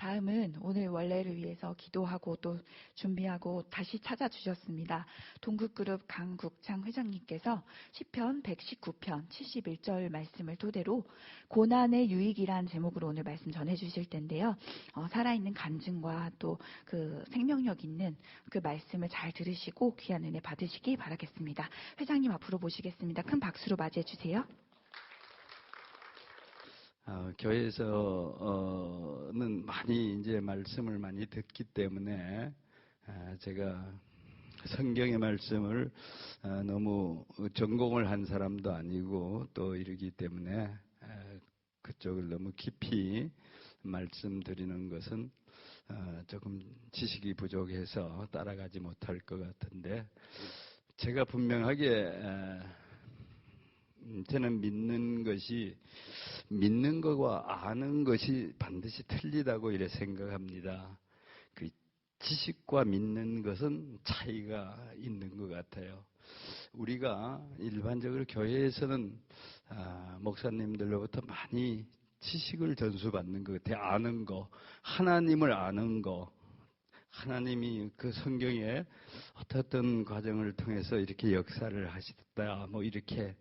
다음은 오늘 원래를 위해서 기도하고 또 준비하고 다시 찾아주셨습니다. 동국그룹 강국창 회장님께서 시편 119편 71절 말씀을 토대로 고난의 유익이란 제목으로 오늘 말씀 전해주실 텐데요. 살아있는 간증과 또 그 생명력 있는 그 말씀을 잘 들으시고 귀한 은혜 받으시기 바라겠습니다. 회장님 앞으로 모시겠습니다. 큰 박수로 맞이해 주세요. 교회에서는 많이 이제 말씀을 많이 듣기 때문에 제가 성경의 말씀을 너무 전공을 한 사람도 아니고 또 이러기 때문에 그쪽을 너무 깊이 말씀드리는 것은 조금 지식이 부족해서 따라가지 못할 것 같은데, 제가 분명하게 저는 믿는 것과 아는 것이 반드시 틀리다고 이렇게 생각합니다. 그 지식과 믿는 것은 차이가 있는 것 같아요. 우리가 일반적으로 교회에서는 목사님들로부터 많이 지식을 전수받는 것 같아요. 아는 거, 하나님을 아는 거, 하나님이 그 성경에 어떤 과정을 통해서 이렇게 역사를 하시다, 뭐 이렇게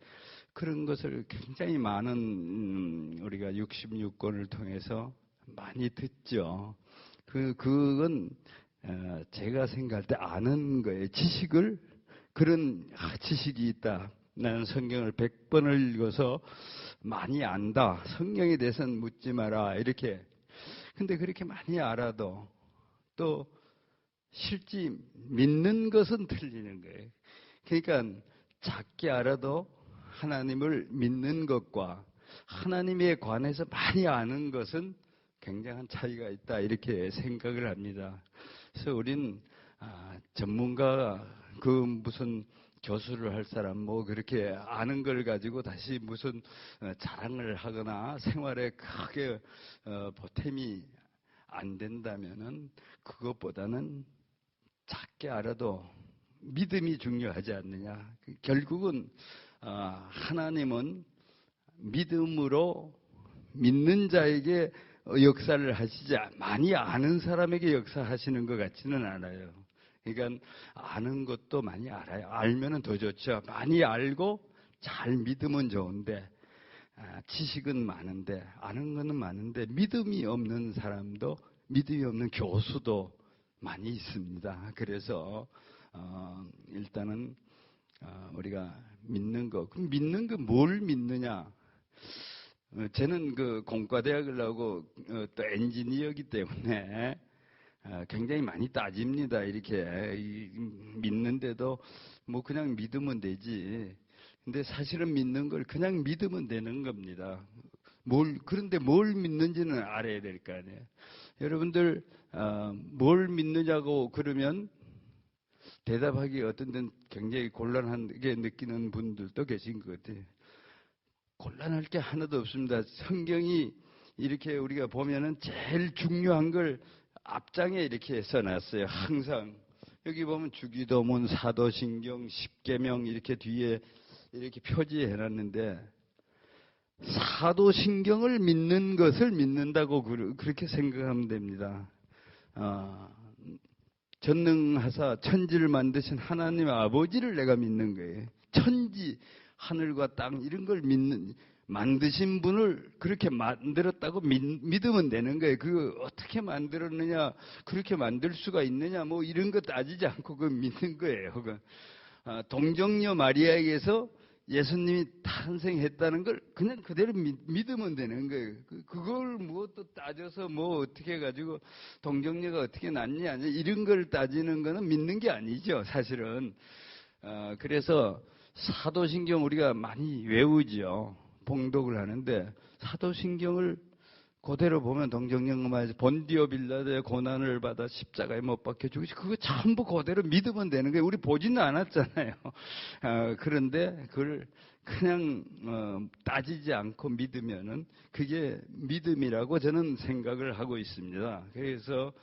그런 것을 굉장히 많은 우리가 66권을 통해서 많이 듣죠. 그건 제가 생각할 때 아는 거예요. 지식을, 그런 지식이 있다. 나는 성경을 100번을 읽어서 많이 안다. 성경에 대해서는 묻지 마라. 이렇게. 근데 그렇게 많이 알아도 또 실제 믿는 것은 틀리는 거예요. 그러니까 작게 알아도 하나님을 믿는 것과 하나님에 관해서 많이 아는 것은 굉장한 차이가 있다, 이렇게 생각을 합니다. 그래서 우린 전문가, 그 무슨 교수를 할 사람 뭐 그렇게 아는 걸 가지고 다시 무슨 자랑을 하거나 생활에 크게 보탬이 안 된다면은 그것보다는 작게 알아도 믿음이 중요하지 않느냐. 결국은 하나님은 믿음으로 믿는 자에게 역사를 하시지 많이 아는 사람에게 역사하시는 것 같지는 않아요. 그러니까 아는 것도 많이 알아요. 알면은 더 좋죠. 많이 알고 잘 믿으면 좋은데, 지식은 많은데, 아는 거는 많은데 믿음이 없는 사람도, 믿음이 없는 교수도 많이 있습니다. 그래서 일단은 우리가 믿는 거, 그럼 믿는 거 뭘 믿느냐? 저는 그 공과대학을 나오고 또 엔지니어이기 때문에 굉장히 많이 따집니다. 이렇게 믿는데도 뭐 그냥 믿으면 되지. 근데 사실은 믿는 걸 그냥 믿으면 되는 겁니다. 그런데 뭘 믿는지는 알아야 될 거 아니에요. 여러분들 뭘 믿느냐고 그러면 대답하기 어떤 데는 굉장히 곤란하게 느끼는 분들도 계신 것 같아요. 곤란할 게 하나도 없습니다. 성경이 이렇게 우리가 보면은 제일 중요한 걸 앞장에 이렇게 써놨어요. 항상 여기 보면 주기도문, 사도신경, 십계명 이렇게 뒤에 이렇게 표지해놨는데, 사도신경을 믿는 것을 믿는다고 그렇게 생각하면 됩니다. 전능하사 천지를 만드신 하나님 아버지를 내가 믿는 거예요. 천지, 하늘과 땅 이런 걸 만드신 분을 그렇게 만들었다고 믿으면 되는 거예요. 그 어떻게 만들었느냐, 그렇게 만들 수가 있느냐, 뭐 이런 거 따지지 않고 그 믿는 거예요. 동정녀 마리아에게서 예수님이 탄생했다는 걸 그냥 그대로 믿으면 되는 거예요. 그걸 뭐 또 따져서 뭐 어떻게 해가지고 동정녀가 어떻게 낳냐 이런 걸 따지는 거는 믿는 게 아니죠, 사실은. 그래서 사도신경 우리가 많이 외우죠. 봉독을 하는데 사도신경을 그대로 보면 동정녀마에서 본디오 빌라도의 고난을 받아 십자가에 못 박혀 죽으시, 그거 전부 그대로 믿으면 되는 거예요. 우리 보지는 않았잖아요. 그런데 그걸 그냥 따지지 않고 믿으면은 그게 믿음이라고 저는 생각을 하고 있습니다. 그래서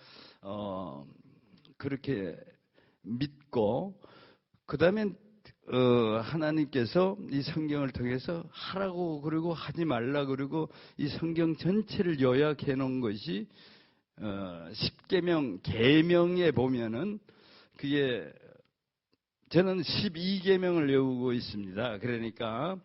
그렇게 믿고, 그 다음에 하나님께서 이 성경을 통해서 하라고 그러고 하지 말라 그러고 이 성경 전체를 요약해 놓은 것이 십계명 계명에 보면은 그게 저는 12계명을 외우고 있습니다. 그러니까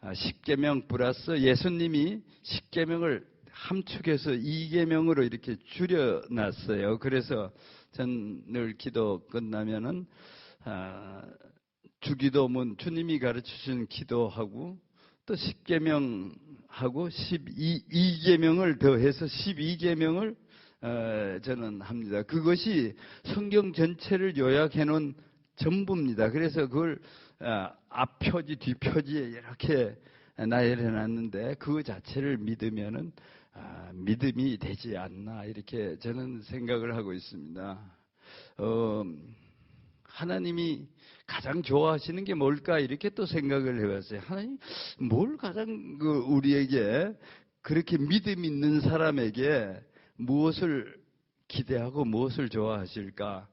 10계명 플러스 예수님이 10계명을 함축해서 2계명으로 이렇게 줄여놨어요. 그래서 전 늘 기도 끝나면은 주기도문 주님이 가르치신 기도하고 또 10계명하고 2계명을 더해서 12계명을 저는 합니다. 그것이 성경 전체를 요약해 놓은 전부입니다. 그래서 그걸 앞표지 뒷표지에 이렇게 나열해 놨는데 그 자체를 믿으면은 믿음이 되지 않나 이렇게 저는 생각을 하고 있습니다. 하나님이 가장 좋아하시는 게 뭘까 이렇게 또 생각을 해봤어요. 하나님 뭘 가장 우리에게 그렇게 믿음 있는 사람에게 무엇을 기대하고 무엇을 좋아하실까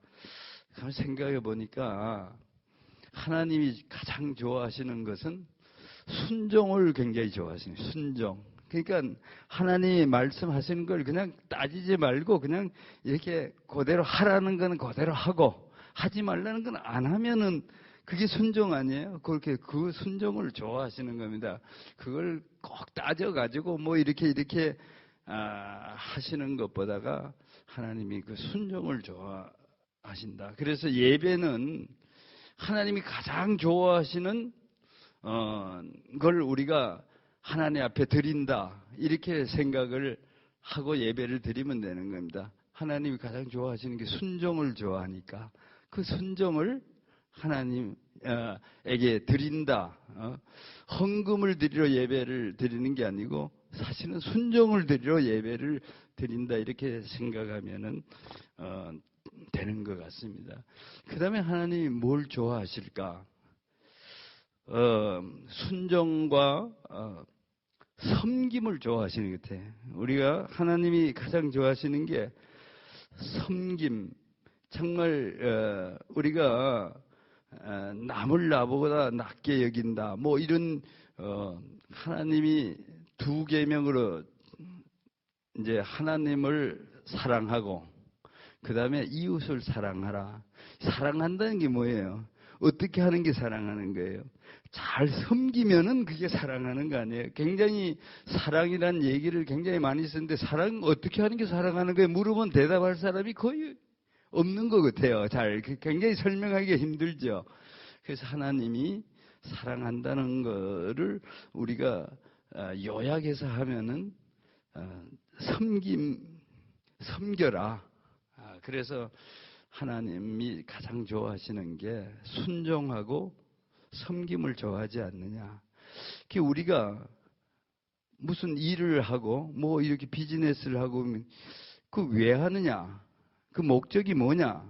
생각해 보니까 하나님이 가장 좋아하시는 것은 순종을 굉장히 좋아하시는 거예요. 순종. 그러니까 하나님이 말씀하시는 걸 그냥 따지지 말고 그냥 이렇게 그대로 하라는 건 그대로 하고 하지 말라는 건 안 하면은 그게 순종 아니에요? 그렇게 그 순종을 좋아하시는 겁니다. 그걸 꼭 따져가지고 뭐 이렇게 하시는 것보다가 하나님이 그 순종을 좋아하신다. 그래서 예배는 하나님이 가장 좋아하시는 걸 우리가 하나님 앞에 드린다. 이렇게 생각을 하고 예배를 드리면 되는 겁니다. 하나님이 가장 좋아하시는 게 순종을 좋아하니까 그 순종을 하나님에게 드린다. 헌금을 드리러 예배를 드리는 게 아니고 사실은 순종을 드리러 예배를 드린다. 이렇게 생각하면은 되는 것 같습니다. 그 다음에 하나님이 뭘 좋아하실까? 순종과 섬김을 좋아하시는 것 같아요. 우리가 하나님이 가장 좋아하시는 게 섬김. 정말 우리가 남을 나보다 낮게 여긴다. 뭐 이런 하나님이 두 계명으로 이제 하나님을 사랑하고 그 다음에 이웃을 사랑하라. 사랑한다는 게 뭐예요? 어떻게 하는 게 사랑하는 거예요? 잘 섬기면은 그게 사랑하는 거 아니에요? 굉장히 사랑이란 얘기를 굉장히 많이 쓰는데 사랑 어떻게 하는 게 사랑하는 거예요? 물으면 대답할 사람이 거의 없는 것 같아요. 굉장히 설명하기가 힘들죠. 그래서 하나님이 사랑한다는 거를 우리가 요약해서 하면은 섬겨라. 그래서 하나님이 가장 좋아하시는 게 순종하고 섬김을 좋아하지 않느냐. 우리가 무슨 일을 하고 뭐 이렇게 비즈니스를 하고 그 왜 하느냐? 그 목적이 뭐냐?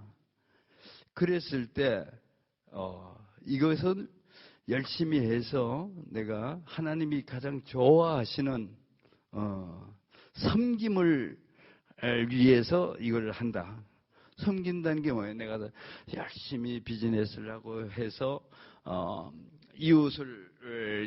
그랬을 때 이것은 열심히 해서 내가 하나님이 가장 좋아하시는 섬김을 위해서 이걸 한다. 섬긴다는 게 뭐예요? 내가 열심히 비즈니스를 하고 해서 이웃을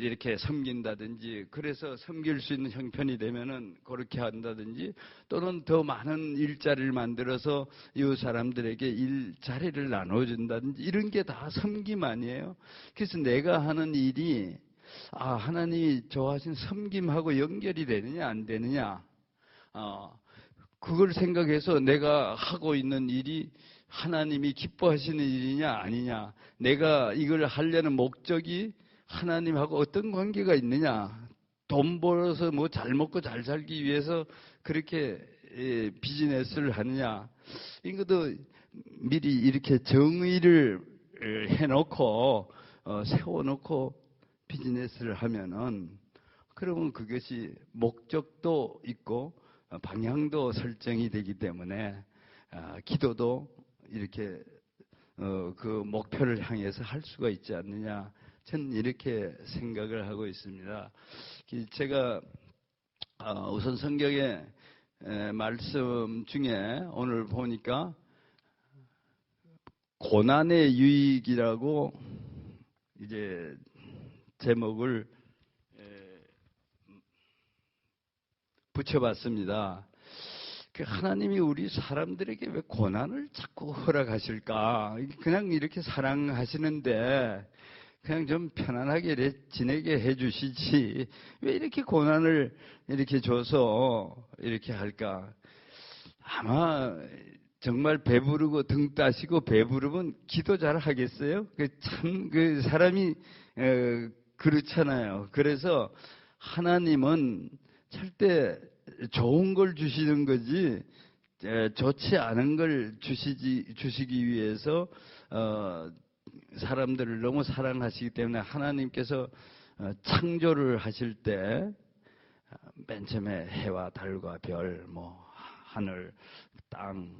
이렇게 섬긴다든지 그래서 섬길 수 있는 형편이 되면은 그렇게 한다든지 또는 더 많은 일자리를 만들어서 이웃 사람들에게 일자리를 나눠준다든지 이런 게 다 섬김 아니에요? 그래서 내가 하는 일이 하나님이 좋아하신 섬김하고 연결이 되느냐 안 되느냐 그걸 생각해서 내가 하고 있는 일이 하나님이 기뻐하시는 일이냐 아니냐 내가 이걸 하려는 목적이 하나님하고 어떤 관계가 있느냐 돈 벌어서 뭐 잘 먹고 잘 살기 위해서 그렇게 비즈니스를 하느냐 이것도 미리 이렇게 정의를 해놓고 세워놓고 비즈니스를 하면은 그러면 그것이 목적도 있고 방향도 설정이 되기 때문에 기도도 이렇게 그 목표를 향해서 할 수가 있지 않느냐 저는 이렇게 생각을 하고 있습니다. 제가 우선 성경의 말씀 중에 오늘 보니까 고난의 유익이라고 이제 제목을 붙여봤습니다. 하나님이 우리 사람들에게 왜 고난을 자꾸 허락하실까? 그냥 이렇게 사랑하시는데 그냥 좀 편안하게 지내게 해주시지 왜 이렇게 고난을 이렇게 줘서 이렇게 할까? 아마 정말 배부르고 등 따시고 배부르면 기도 잘 하겠어요? 참 사람이 그렇잖아요. 그래서 하나님은 절대 좋은 걸 주시는 거지 좋지 않은 걸 주시기 위해서 사람들을 너무 사랑하시기 때문에 하나님께서 창조를 하실 때 맨 처음에 해와 달과 별, 뭐 하늘, 땅,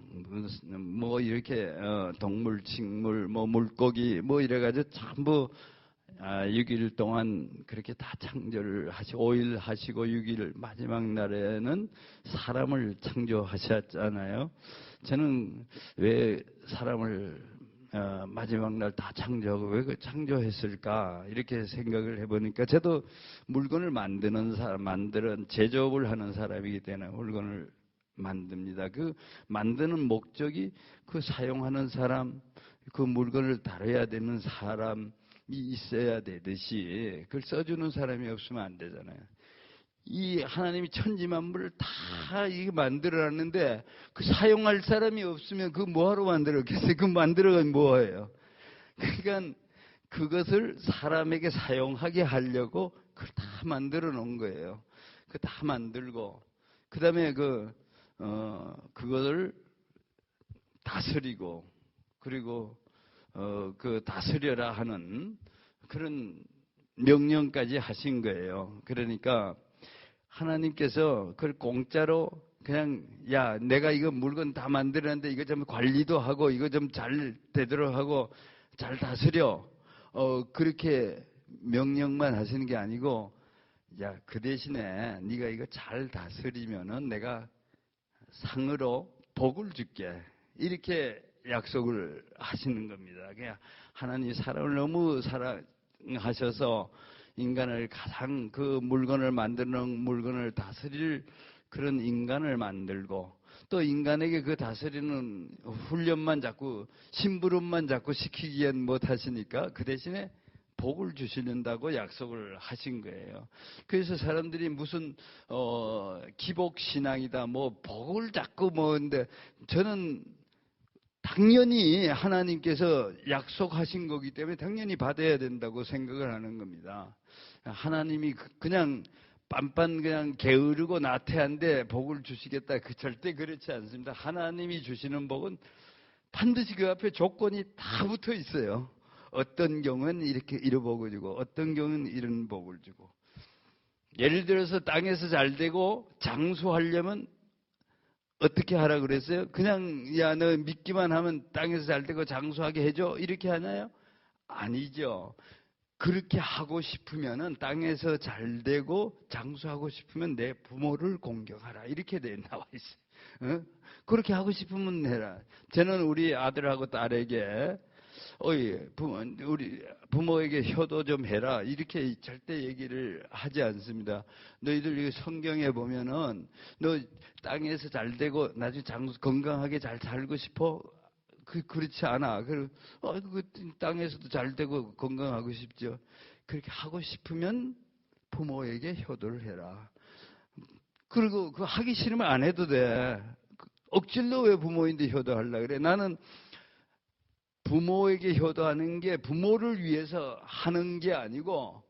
뭐 이렇게 동물, 식물, 뭐 물고기, 뭐 이래가지고 전부 6일 동안 그렇게 다 창조를 하시고 5일 하시고 6일 마지막 날에는 사람을 창조하셨잖아요. 저는 왜 사람을 마지막 날 다 창조하고 왜 그 창조했을까 이렇게 생각을 해보니까 저도 물건을 만드는 제조업을 하는 사람이기 때문에 물건을 만듭니다. 그 만드는 목적이 그 사용하는 사람, 그 물건을 다뤄야 되는 사람이 있어야 되듯이 그걸 써주는 사람이 없으면 안 되잖아요. 이 하나님이 천지만물을 다 이게 만들어놨는데 그 사용할 사람이 없으면 그 뭐하러 만들었겠어요? 그 만들어간 뭐예요? 그러니까 그것을 사람에게 사용하게 하려고 그걸 다 만들어 놓은 거예요. 그 다 만들고 그 다음에 그것을 다스리고 그리고 그 다스려라 하는 그런 명령까지 하신 거예요. 그러니까 하나님께서 그걸 공짜로 그냥 야 내가 이거 물건 다 만들었는데 이거 좀 관리도 하고 이거 좀 잘 되도록 하고 잘 다스려 그렇게 명령만 하시는 게 아니고 야 그 대신에 네가 이거 잘 다스리면은 내가 상으로 복을 줄게 이렇게 약속을 하시는 겁니다. 그냥 하나님 사람을 너무 사랑하셔서 인간을 가장 그 물건을 만드는 물건을 다스릴 그런 인간을 만들고 또 인간에게 그 다스리는 훈련만 자꾸 심부름만 자꾸 시키기엔 못하시니까 그 대신에 복을 주시는다고 약속을 하신 거예요. 그래서 사람들이 무슨 기복신앙이다 뭐 복을 자꾸 뭐는데 저는 당연히 하나님께서 약속하신 거기 때문에 당연히 받아야 된다고 생각을 하는 겁니다. 하나님이 그냥 빤빤 그냥 게으르고 나태한데 복을 주시겠다. 절대 그렇지 않습니다. 하나님이 주시는 복은 반드시 그 앞에 조건이 다 붙어 있어요. 어떤 경우는 이런 복을 주고 어떤 경우는 이런 복을 주고 예를 들어서 땅에서 잘 되고 장수하려면 어떻게 하라 그랬어요? 그냥 야 너 믿기만 하면 땅에서 잘 되고 장수하게 해줘 이렇게 하나요? 아니죠. 그렇게 하고 싶으면은 땅에서 잘 되고 장수하고 싶으면 내 부모를 공경하라 이렇게 나와 있어요. 그렇게 하고 싶으면 해라. 저는 우리 아들하고 딸에게 우리 부모에게 효도 좀 해라 이렇게 절대 얘기를 하지 않습니다. 너희들 이 성경에 보면은 너 땅에서 잘 되고 나중에 건강하게 잘 살고 싶어? 그렇지 않아. 그 땅에서도 잘 되고 건강하고 싶죠. 그렇게 하고 싶으면 부모에게 효도를 해라. 그리고 그 하기 싫으면 안 해도 돼. 억질로 왜 부모인데 효도하려고 그래? 나는 부모에게 효도하는 게 부모를 위해서 하는 게 아니고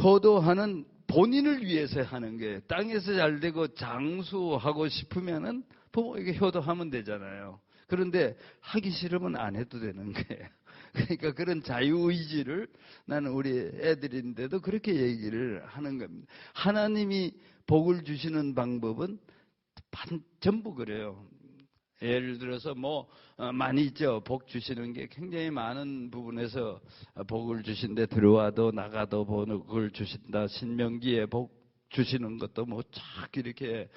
효도하는 본인을 위해서 하는 거예요. 땅에서 잘 되고 장수하고 싶으면은 부모에게 효도하면 되잖아요. 그런데 하기 싫으면 안 해도 되는 거예요. 그러니까 그런 자유의지를 나는 우리 애들인데도 그렇게 얘기를 하는 겁니다. 하나님이 복을 주시는 방법은 전부 그래요. 예를 들어서 많이 있죠. 복 주시는 게 굉장히 많은 부분에서 복을 주신데 들어와도 나가도 복을 주신다. 신명기에 복 주시는 것도 쫙 이렇게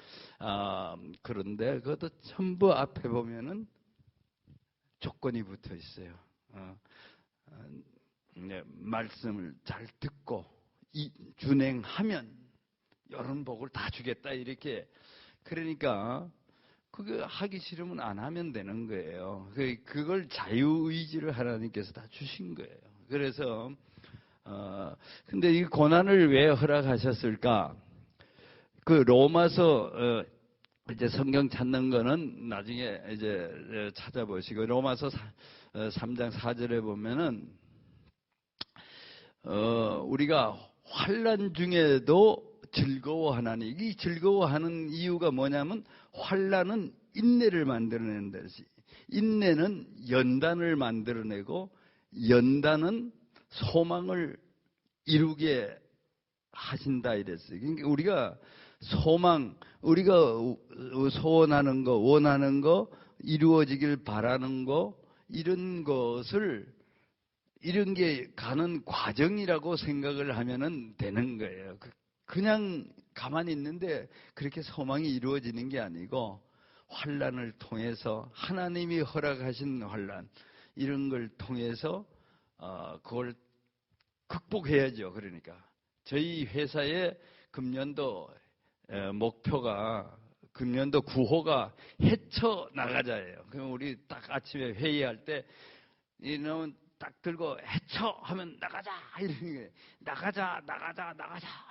그런데 그것도 전부 앞에 보면은 조건이 붙어 있어요. 말씀을 잘 듣고 준행하면 이런 복을 다 주겠다 이렇게 그러니까 그거 하기 싫으면 안 하면 되는 거예요. 그걸 자유의지를 하나님께서 다 주신 거예요. 그래서 근데 이 고난을 왜 허락하셨을까? 그 로마서 이제 성경 찾는 거는 나중에 이제 찾아보시고 로마서 3장 4절에 보면은 우리가 환난 중에도 즐거워하나니, 이 즐거워하는 이유가 뭐냐면 환난은 인내를 만들어낸다. 인내는 연단을 만들어내고 연단은 소망을 이루게 하신다 이랬어요. 그러니까 우리가 소망, 우리가 소원하는 거, 원하는 거, 이루어지길 바라는 거, 이런 것을 이런 게 가는 과정이라고 생각을 하면은 되는 거예요. 그냥 가만히 있는데 그렇게 소망이 이루어지는 게 아니고 환난을 통해서 하나님이 허락하신 환난 이런 걸 통해서 그걸 극복해야죠. 그러니까 저희 회사의 금년도 목표가 금년도 구호가 헤쳐나가자예요. 그럼 우리 딱 아침에 회의할 때 이놈은 딱 들고 헤쳐 하면 나가자 이러는 거예요. 나가자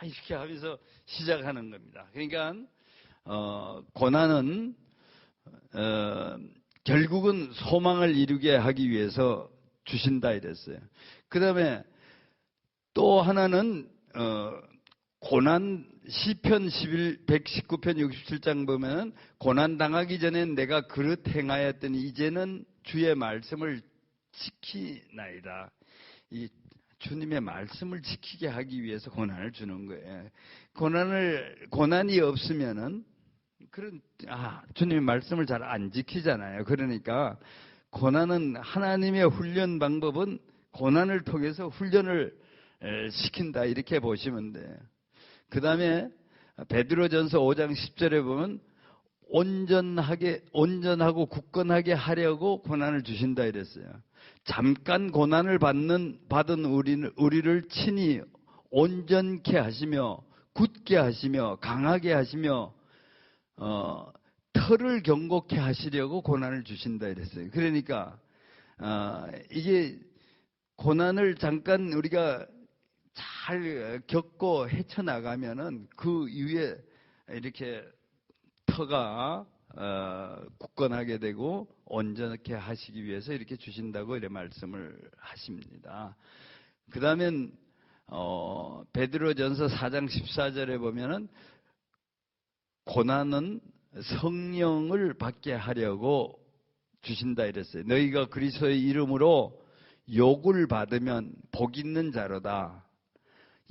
이렇게 하면서 시작하는 겁니다. 그러니까 고난은 결국은 소망을 이루게 하기 위해서 주신다 이랬어요. 그 다음에 또 하나는 고난 시편 119편 67장 보면 고난 당하기 전에 내가 그릇 행하였더니 이제는 주의 말씀을 지키나이다. 이 주님의 말씀을 지키게 하기 위해서 고난을 주는 거예요. 고난이 없으면은 주님의 말씀을 잘 안 지키잖아요. 그러니까 고난은 하나님의 훈련 방법은 고난을 통해서 훈련을 시킨다 이렇게 보시면 돼요. 그 다음에 베드로전서 5장 10절에 보면 온전하고 굳건하게 하려고 고난을 주신다 이랬어요. 잠깐 고난을 받은 우리를 친히 온전케 하시며 굳게 하시며 강하게 하시며 털을 경고케 하시려고 고난을 주신다 이랬어요. 그러니까 이게 고난을 잠깐 우리가 잘 겪고 헤쳐나가면은 그 이후에 이렇게 터가 굳건하게 되고 온전하게 하시기 위해서 이렇게 주신다고 이렇게 말씀을 하십니다. 그 다음엔 베드로전서 4장 14절에 보면은 고난은 성령을 받게 하려고 주신다 이랬어요. 너희가 그리스도의 이름으로 욕을 받으면 복 있는 자로다.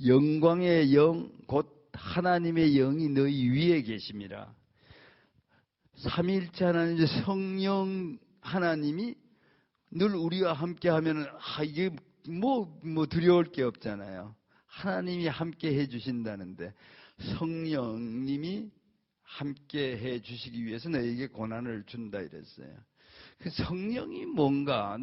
영광의 영 곧 하나님의 영이 너희 위에 계심이라. 삼위일체 하나님 성령 하나님이 늘 우리와 함께 하면은 이게 뭐 두려울 게 없잖아요. 하나님이 함께 해 주신다는데 성령님이 함께 해 주시기 위해서 너에게 고난을 준다 이랬어요. 그 성령이 뭔가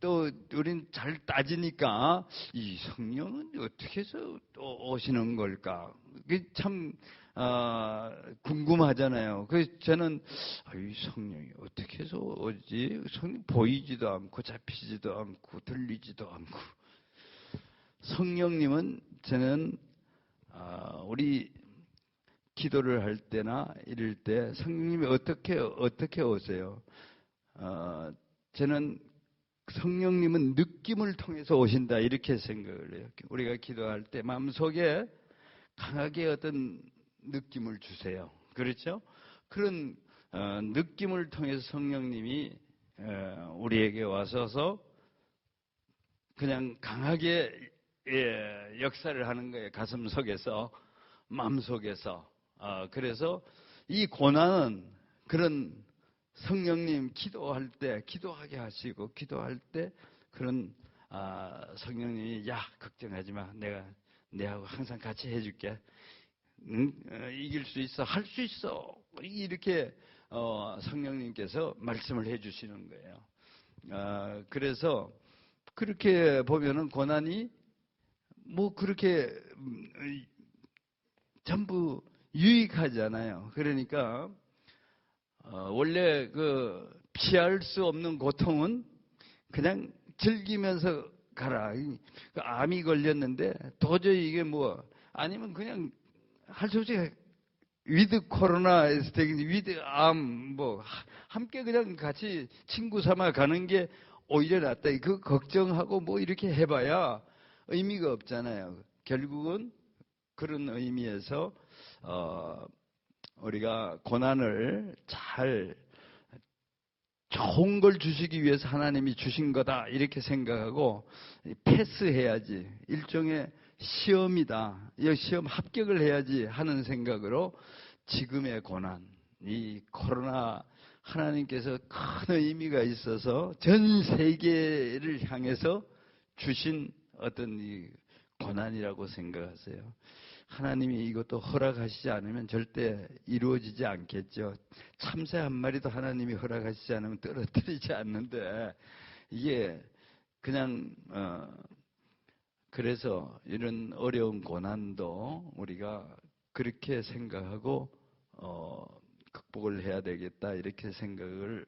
또 우린 잘 따지니까 이 성령은 어떻게 해서 또 오시는 걸까? 그게 참 궁금하잖아요. 그래서 저는 이 성령이 어떻게 해서 오지? 성령 보이지도 않고 잡히지도 않고 들리지도 않고 성령님은 저는 우리 기도를 할 때나 이럴 때 성령님이 어떻게 오세요? 저는 성령님은 느낌을 통해서 오신다 이렇게 생각을 해요. 우리가 기도할 때 마음속에 강하게 어떤 느낌을 주세요. 그렇죠? 그런 느낌을 통해서 성령님이 우리에게 와서서 그냥 강하게 역사를 하는 거예요. 가슴 속에서, 마음 속에서. 그래서 이 고난은 그런 성령님 기도할 때 기도하게 하시고 기도할 때 그런 성령님이 야 걱정하지 마. 내가 내하고 항상 같이 해줄게. 이길 수 있어. 할 수 있어. 이렇게 성령님께서 말씀을 해주시는 거예요. 그래서 그렇게 보면은 고난이 뭐 그렇게 전부 유익하잖아요. 그러니까 원래 그 피할 수 없는 고통은 그냥 즐기면서 가라. 그 암이 걸렸는데 도저히 이게 뭐 아니면 그냥 할 수 없이 위드 코로나에서 되긴 위드 암 뭐 함께 그냥 같이 친구 삼아 가는 게 오히려 낫다. 그 걱정하고 뭐 이렇게 해봐야 의미가 없잖아요. 결국은 그런 의미에서 우리가 고난을 잘 좋은 걸 주시기 위해서 하나님이 주신 거다 이렇게 생각하고 패스해야지, 일종의 시험이다, 이 시험 합격을 해야지 하는 생각으로 지금의 고난, 이 코로나, 하나님께서 큰 의미가 있어서 전 세계를 향해서 주신 어떤 이 고난이라고 생각하세요. 하나님이 이것도 허락하시지 않으면 절대 이루어지지 않겠죠. 참새 한 마리도 하나님이 허락하시지 않으면 떨어뜨리지 않는데, 이게 그냥 그래서 이런 어려운 고난도 우리가 그렇게 생각하고 극복을 해야 되겠다 이렇게 생각을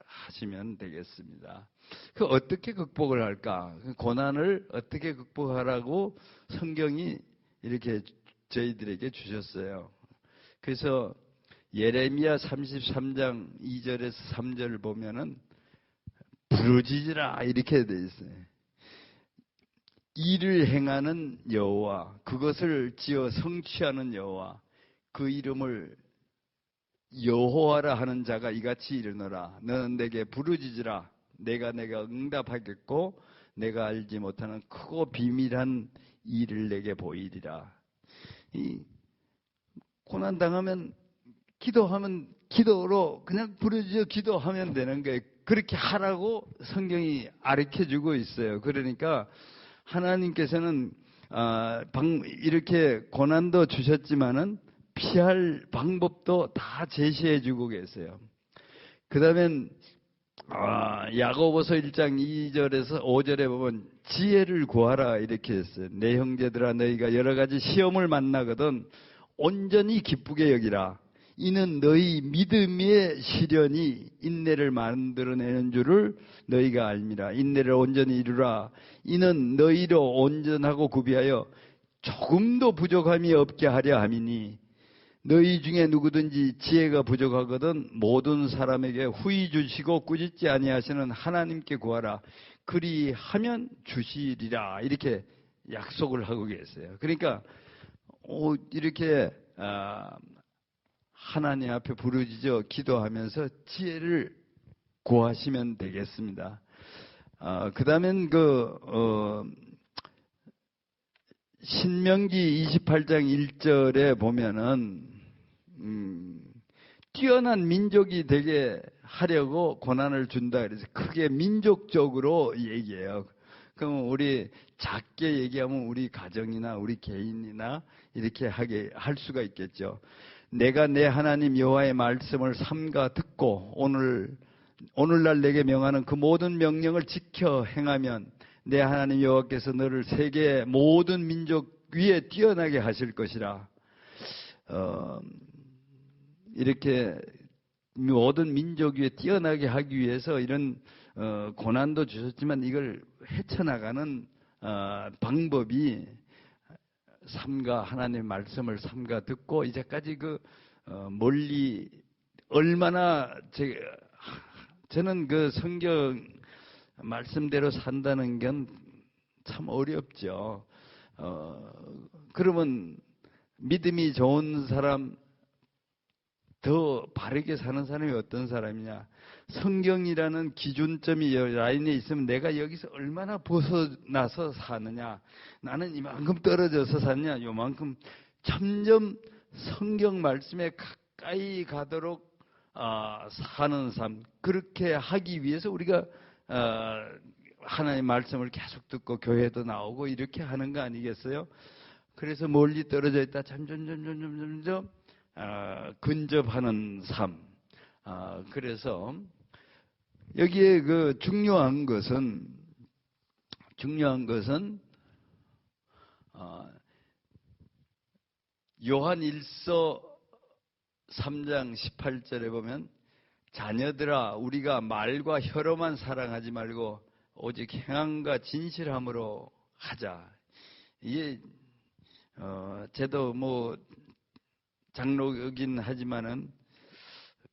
하시면 되겠습니다. 그 어떻게 극복을 할까? 고난을 어떻게 극복하라고 성경이 이렇게 저희들에게 주셨어요. 그래서 예레미야 33장 2절에서 3절을 보면은 부르짖으라 이렇게 돼 있어요. 일을 행하는 여호와, 그것을 지어 성취하는 여호와, 그 이름을 여호와라 하는 자가 이같이 이르노라. 너는 내게 부르짖으라. 내가 응답하겠고 내가 알지 못하는 크고 비밀한 일을 내게 보이리라. 이 고난 당하면 기도하면 기도로 그냥 부르짖어 기도하면 되는 거예요. 그렇게 하라고 성경이 가르쳐주고 있어요. 그러니까 하나님께서는 이렇게 고난도 주셨지만은 피할 방법도 다 제시해주고 계세요. 그 다음엔 야고보서 1장 2절에서 5절에 보면 지혜를 구하라 이렇게 했어요. 내 형제들아, 너희가 여러 가지 시험을 만나거든 온전히 기쁘게 여기라. 이는 너희 믿음의 시련이 인내를 만들어내는 줄을 너희가 알미라. 인내를 온전히 이루라. 이는 너희로 온전하고 구비하여 조금도 부족함이 없게 하려 함이니, 너희 중에 누구든지 지혜가 부족하거든 모든 사람에게 후히 주시고 꾸짖지 아니하시는 하나님께 구하라. 그리하면 주시리라. 이렇게 약속을 하고 계세요. 그러니까 이렇게 하나님 앞에 부르짖어 기도하면서 지혜를 구하시면 되겠습니다. 그 다음엔 신명기 28장 1절에 보면은 뛰어난 민족이 되게 하려고 고난을 준다 그래서 크게 민족적으로 얘기해요. 그럼 우리 작게 얘기하면 우리 가정이나 우리 개인이나 이렇게 할 수가 있겠죠. 내가 내 하나님 여호와의 말씀을 삼가 듣고 오늘날 내게 명하는 그 모든 명령을 지켜 행하면 내 하나님 여호와께서 너를 세계의 모든 민족 위에 뛰어나게 하실 것이라. 이렇게 모든 민족 위에 뛰어나게 하기 위해서 이런 고난도 주셨지만 이걸 헤쳐나가는 방법이 하나님의 말씀을 삼가 듣고 이제까지 멀리 얼마나 저는 그 성경 말씀대로 산다는 건 참 어렵죠. 그러면 믿음이 좋은 사람, 더 바르게 사는 사람이 어떤 사람이냐? 성경이라는 기준점이 라인에 있으면 내가 여기서 얼마나 벗어나서 사느냐? 나는 이만큼 떨어져서 사느냐? 요만큼 점점 성경 말씀에 가까이 가도록 사는 삶, 그렇게 하기 위해서 우리가 하나님의 말씀을 계속 듣고 교회도 나오고 이렇게 하는 거 아니겠어요? 그래서 멀리 떨어져 있다 점점 근접하는 삶. 그래서 여기에 중요한 것은 요한 1서 3장 18절에 보면 자녀들아 우리가 말과 혀로만 사랑하지 말고 오직 행함과 진실함으로 하자. 이게 저도 뭐 장로이긴 하지만은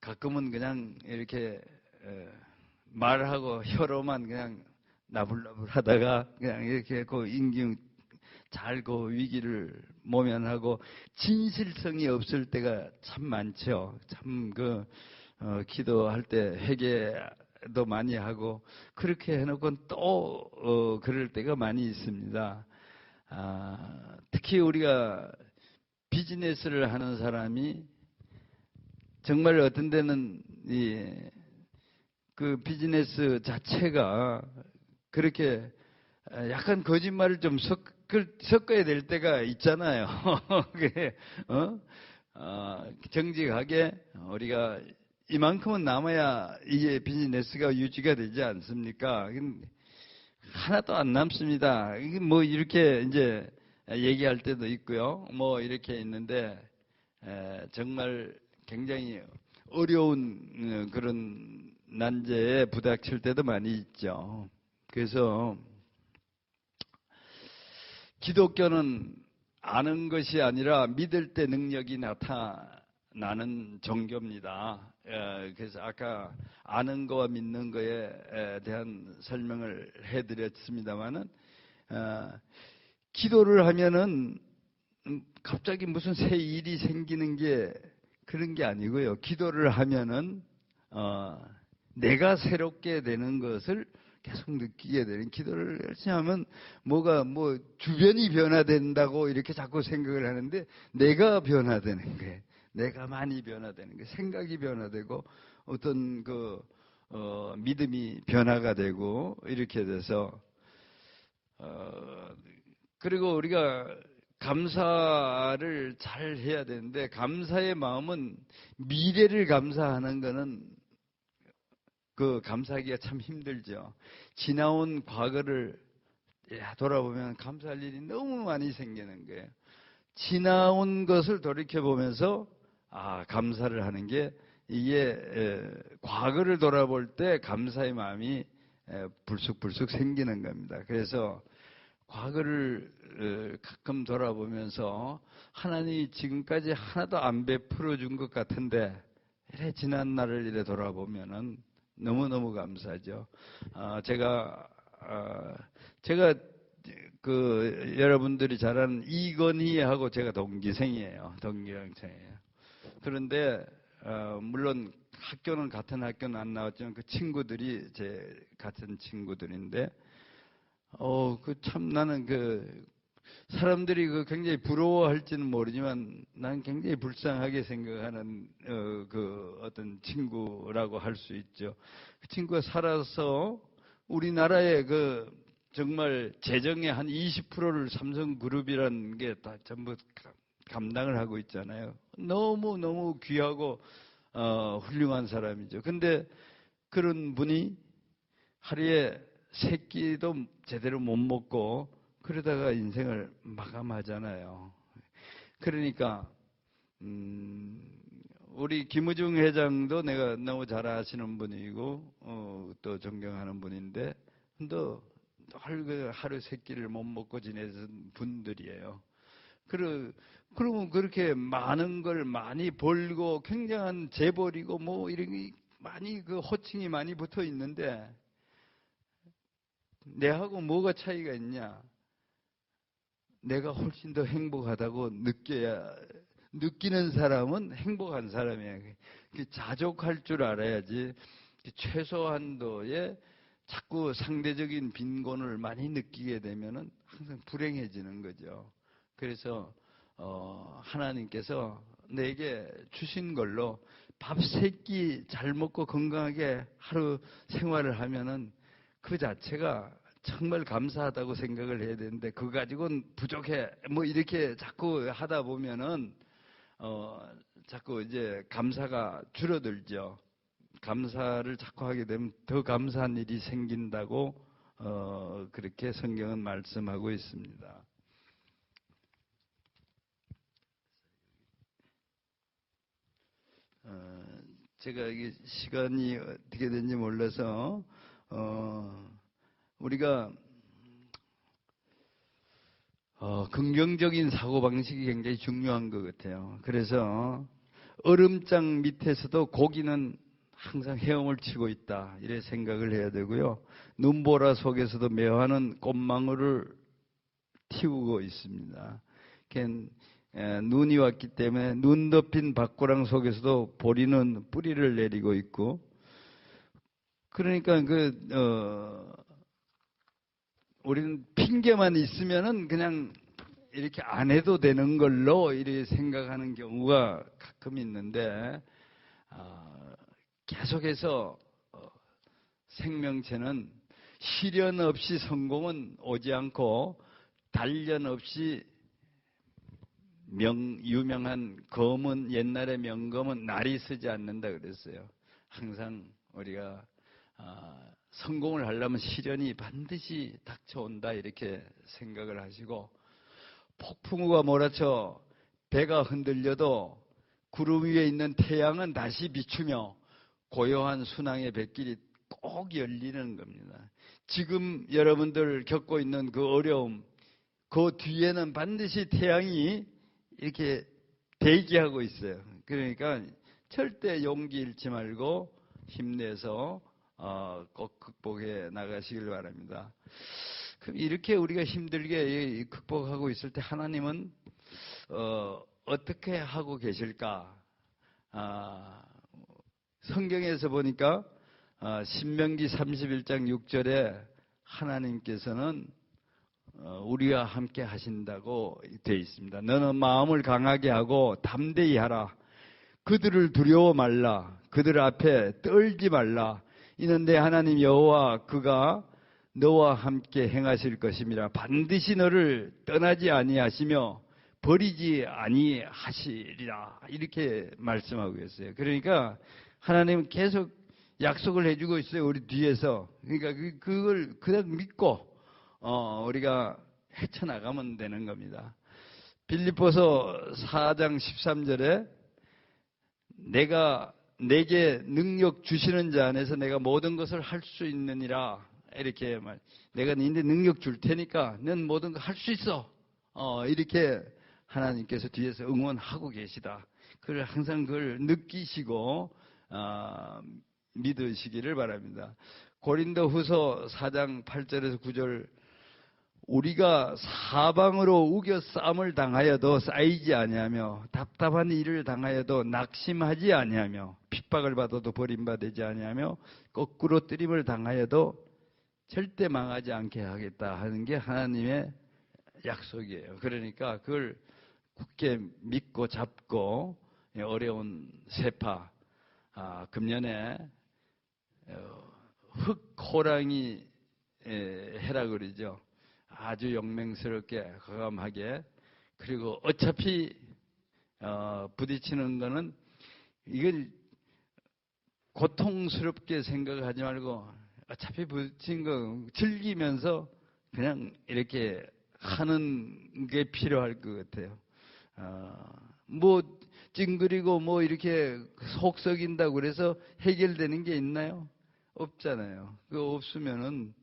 가끔은 그냥 이렇게 말하고 혀로만 그냥 나불나불 하다가 그냥 이렇게 그 인경 잘 그 위기를 모면하고 진실성이 없을 때가 참 많죠. 참 기도할 때 회개도 많이 하고 그렇게 해놓고 또 그럴 때가 많이 있습니다. 특히 우리가 비즈니스를 하는 사람이 정말 어떤 데는 그 비즈니스 자체가 그렇게 약간 거짓말을 좀 섞어야 될 때가 있잖아요. 정직하게 우리가 이만큼은 남아야 이게 비즈니스가 유지가 되지 않습니까? 하나도 안 남습니다. 이게 뭐 이렇게 이제 얘기할 때도 있고요. 뭐 이렇게 있는데 정말 굉장히 어려운 그런 난제에 부닥칠 때도 많이 있죠. 그래서 기독교는 아는 것이 아니라 믿을 때 능력이 나타나는 종교입니다. 그래서 아까 아는 거와 믿는 거에 대한 설명을 해드렸습니다만은 기도를 하면은 갑자기 무슨 새 일이 생기는 게 그런 게 아니고요. 기도를 하면은 내가 새롭게 되는 것을 계속 느끼게 되는, 기도를 열심히 하면 뭐가 주변이 변화된다고 이렇게 자꾸 생각을 하는데 내가 변화되는 거예요. 내가 많이 변화되는 거예요. 생각이 변화되고 어떤 믿음이 변화가 되고 이렇게 돼서 그리고 우리가 감사를 잘 해야 되는데 감사의 마음은 미래를 감사하는 거는 감사하기가 참 힘들죠. 지나온 과거를 돌아보면 감사할 일이 너무 많이 생기는 거예요. 지나온 것을 돌이켜보면서 감사를 하는 게 이게 과거를 돌아볼 때 감사의 마음이 불쑥불쑥 생기는 겁니다. 그래서 과거를 가끔 돌아보면서 하나님이 지금까지 하나도 안 베풀어 준 것 같은데 이래 지난 날을 이래 돌아보면은 너무너무 감사하죠. 제가 여러분들이 잘 아는 이건희하고 제가 동기생이에요. 동기학생이에요. 그런데 물론 학교는 같은 학교는 안 나왔지만 그 친구들이 제 같은 친구들인데 참 나는 사람들이 굉장히 부러워할지는 모르지만 난 굉장히 불쌍하게 생각하는 어떤 친구라고 할 수 있죠. 그 친구가 살아서 우리나라의 정말 재정의 한 20%를 삼성그룹이라는 게 다 전부 감당을 하고 있잖아요. 너무 귀하고 훌륭한 사람이죠. 근데 그런 분이 하루에 세 끼도 제대로 못 먹고 그러다가 인생을 마감하잖아요. 그러니까 우리 김우중 회장도 내가 너무 잘 아시는 분이고 또 존경하는 분인데 또 하루 세 끼를 못 먹고 지내는 분들이에요. 그러면 그렇게 많은 걸 많이 벌고 굉장한 재벌이고 뭐 이런 많이 호칭이 많이 붙어 있는데 내하고 뭐가 차이가 있냐? 내가 훨씬 더 행복하다고 느끼는 사람은 행복한 사람이에요. 자족할 줄 알아야지 최소한도의 자꾸 상대적인 빈곤을 많이 느끼게 되면은 항상 불행해지는 거죠. 그래서 하나님께서 내게 주신 걸로 밥 세 끼 잘 먹고 건강하게 하루 생활을 하면은 그 자체가 정말 감사하다고 생각을 해야 되는데 그거 가지고는 부족해 뭐 이렇게 자꾸 하다 보면은 자꾸 이제 감사가 줄어들죠. 감사를 자꾸 하게 되면 더 감사한 일이 생긴다고 그렇게 성경은 말씀하고 있습니다. 제가 이게 시간이 어떻게 된지 몰라서 우리가 긍정적인 사고방식이 굉장히 중요한 것 같아요. 그래서 얼음장 밑에서도 고기는 항상 헤엄을 치고 있다 이래 생각을 해야 되고요. 눈보라 속에서도 매화는 꽃망울을 틔우고 있습니다. 눈이 왔기 때문에 눈 덮인 밭고랑 속에서도 보리는 뿌리를 내리고 있고, 그러니까 우리는 핑계만 있으면은 그냥 이렇게 안 해도 되는 걸로 이렇게 생각하는 경우가 가끔 있는데, 계속해서 생명체는 시련 없이 성공은 오지 않고 단련 없이 유명한 검은, 옛날의 명검은 날이 서지 않는다 그랬어요. 항상 우리가 성공을 하려면 시련이 반드시 닥쳐온다 이렇게 생각을 하시고, 폭풍우가 몰아쳐 배가 흔들려도 구름 위에 있는 태양은 다시 비추며 고요한 순항의 뱃길이 꼭 열리는 겁니다. 지금 여러분들 겪고 있는 그 어려움, 그 뒤에는 반드시 태양이 이렇게 대기하고 있어요. 그러니까 절대 용기 잃지 말고 힘내서 꼭 극복해 나가시길 바랍니다. 그럼 이렇게 우리가 힘들게 극복하고 있을 때 하나님은 어떻게 하고 계실까? 성경에서 보니까 신명기 31장 6절에 하나님께서는 우리와 함께 하신다고 되어 있습니다. 너는 마음을 강하게 하고 담대히 하라. 그들을 두려워 말라. 그들 앞에 떨지 말라. 이는 내 하나님 여호와 그가 너와 함께 행하실 것임이라. 반드시 너를 떠나지 아니하시며 버리지 아니하시리라. 이렇게 말씀하고 있어요. 그러니까 하나님은 계속 약속을 해주고 있어요. 우리 뒤에서. 그러니까 그걸 그냥 믿고 우리가 헤쳐나가면 되는 겁니다. 빌립보서 4장 13절에 내가 내게 능력 주시는 자 안에서 내가 모든 것을 할 수 있느니라. 이렇게 내가 너희한테 능력 줄 테니까 넌 모든 거 할 수 있어. 이렇게 하나님께서 뒤에서 응원하고 계시다. 그걸 항상 그걸 느끼시고 믿으시기를 바랍니다. 고린도후서 4장 8절에서 9절 우리가 사방으로 우겨 싸움을 당하여도 쌓이지 아니하며 답답한 일을 당하여도 낙심하지 아니하며 핍박을 받아도 버림받지 아니하며 거꾸로 뜨림을 당하여도 절대 망하지 않게 하겠다 하는 게 하나님의 약속이에요. 그러니까 그걸 굳게 믿고 잡고 어려운 세파 금년에 흑호랑이 해라 그러죠. 아주 영맹스럽게 과감하게. 그리고 어차피 부딪히는 거는 이걸 고통스럽게 생각하지 말고 어차피 부딪힌 거 즐기면서 그냥 이렇게 하는 게 필요할 것 같아요. 뭐 찡그리고 뭐 이렇게 속 썩인다고 그래서 해결되는 게 있나요? 없잖아요. 그거 없으면은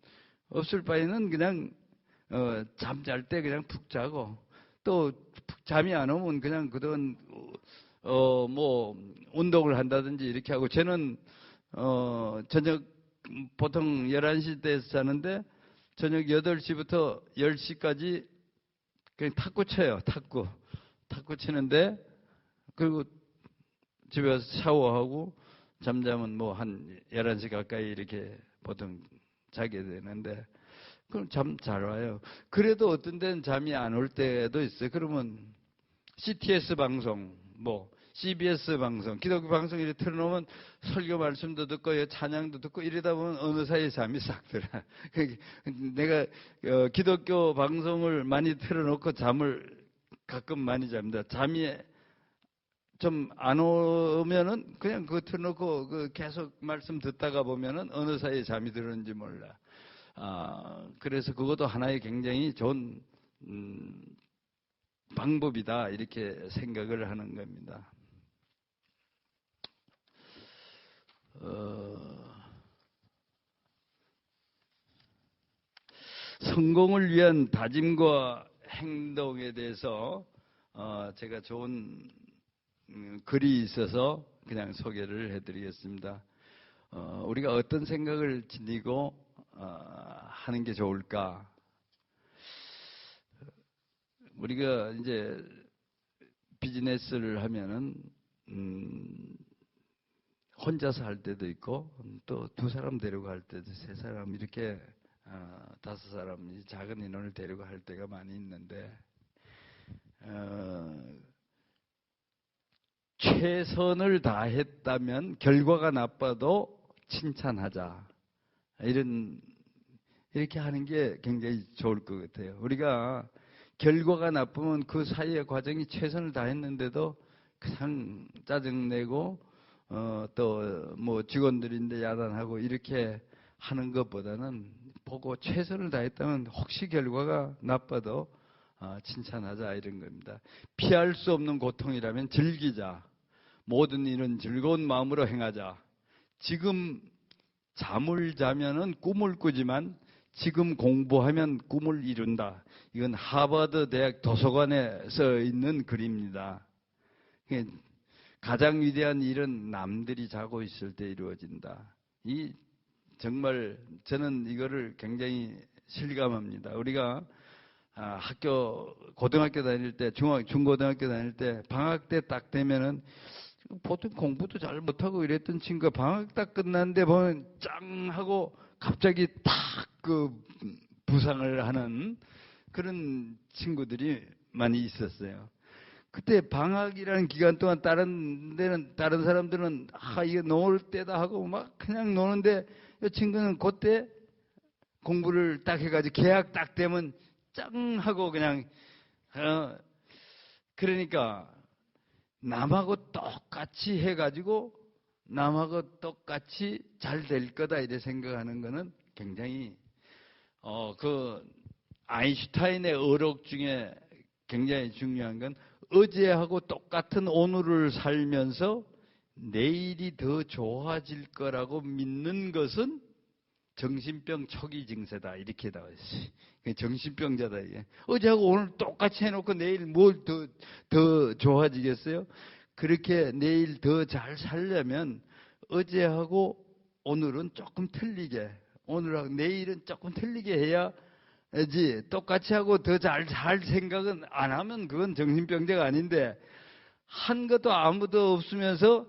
없을 바에는 그냥 잠잘 때 그냥 푹 자고 또 잠이 안 오면 그냥 그동안 뭐 운동을 한다든지 이렇게 하고 저는 저녁 보통 11시 때에서 자는데 저녁 8시부터 10시까지 그냥 탁구 쳐요. 탁구 치는데 그리고 집에 와서 샤워하고 잠자면 뭐 한 11시 가까이 이렇게 보통 자게 되는데 그럼 잠 잘 와요. 그래도 어떤 데는 잠이 안 올 때도 있어요. 그러면 CTS 방송, 뭐 CBS 방송, 기독교 방송 이렇게 틀어놓으면 설교 말씀도 듣고 찬양도 듣고 이러다 보면 어느 사이에 잠이 싹 들어. 내가 기독교 방송을 많이 틀어놓고 잠을 가끔 많이 잡니다. 잠이 좀 안 오면은 그냥 그거 틀어놓고 계속 말씀 듣다가 보면은 어느 사이에 잠이 들었는지 몰라. 그래서 그것도 하나의 굉장히 좋은 방법이다 이렇게 생각을 하는 겁니다. 성공을 위한 다짐과 행동에 대해서 제가 좋은 글이 있어서 그냥 소개를 해드리겠습니다. 우리가 어떤 생각을 지니고 하는 게 좋을까? 우리가 이제 비즈니스를 하면은 혼자서 할 때도 있고 또 두 사람 데리고 할 때도 세 사람 이렇게 다섯 사람 작은 인원을 데리고 할 때가 많이 있는데 최선을 다했다면 결과가 나빠도 칭찬하자. 이렇게 하는 게 굉장히 좋을 것 같아요. 우리가 결과가 나쁘면 그 사이의 과정이 최선을 다했는데도 그냥 짜증내고 또 뭐 직원들인데 야단하고 이렇게 하는 것보다는 보고 최선을 다했다면 혹시 결과가 나빠도 칭찬하자 이런 겁니다. 피할 수 없는 고통이라면 즐기자. 모든 일은 즐거운 마음으로 행하자. 지금 잠을 자면은 꿈을 꾸지만 지금 공부하면 꿈을 이룬다. 이건 하버드 대학 도서관에 써 있는 글입니다. 가장 위대한 일은 남들이 자고 있을 때 이루어진다. 정말 저는 이거를 굉장히 실감합니다. 우리가 고등학교 다닐 때, 중고등학교 다닐 때 방학 때 딱 되면은 보통 공부도 잘 못하고 이랬던 친구가 방학 딱 끝났는데 보면 짱 하고 갑자기 딱 부상을 하는 그런 친구들이 많이 있었어요. 그때 방학이라는 기간 동안 다른 사람들은 이게 놀 때다 하고 막 그냥 노는데 이 친구는 그때 공부를 딱 해가지고 계약 딱 되면 짱 하고 그냥 그러니까 남하고 똑같이 해가지고 남하고 똑같이 잘 될 거다 이래 생각하는 거는 굉장히 아인슈타인의 어록 중에 굉장히 중요한 건 어제하고 똑같은 오늘을 살면서 내일이 더 좋아질 거라고 믿는 것은 정신병 초기 증세다 이렇게 나와 있어요. 정신병자다 이게. 어제하고 오늘 똑같이 해놓고 내일 뭘 더 좋아지겠어요? 그렇게 내일 더 잘 살려면 어제하고 오늘은 조금 틀리게, 오늘하고 내일은 조금 틀리게 해야지. 똑같이 하고 더 잘 생각은 안 하면 그건 정신병자가 아닌데, 한 것도 아무도 없으면서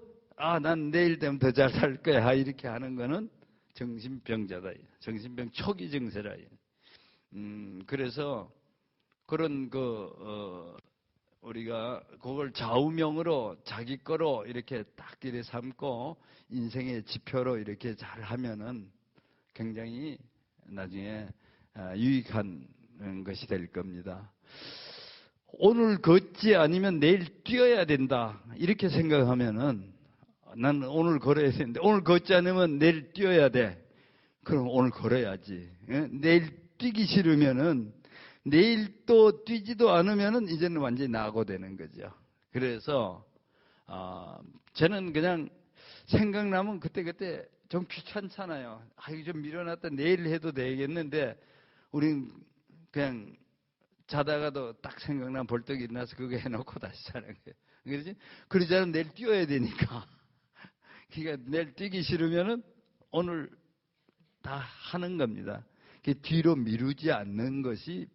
난 내일 되면 더 잘 살 거야 이렇게 하는 거는 정신병자다. 정신병 초기 증세라. 그래서 그런 우리가 그걸 좌우명으로 자기 거로 이렇게 딱 이렇게 삼고 인생의 지표로 이렇게 잘 하면은 굉장히 나중에 유익한 것이 될 겁니다. 오늘 걷지 않으면 내일 뛰어야 된다 이렇게 생각하면은 나는 오늘 걸어야 되는데 오늘 걷지 않으면 내일 뛰어야 돼. 그럼 오늘 걸어야지. 내일 뛰기 싫으면은 내일 또 뛰지도 않으면은 이제는 완전히 낙오되는 거죠. 그래서 저는 그냥 생각나면 그때 좀 귀찮잖아요. 이거 좀 밀어놨다 내일 해도 되겠는데 우린 그냥 자다가도 딱 생각나면 벌떡 일어나서 그거 해놓고 다시 자는 거예요. 그러지? 그러지 않으면 내일 뛰어야 되니까. 그러니까 내일 뛰기 싫으면은 오늘 다 하는 겁니다. 뒤로 미루지 않는 것이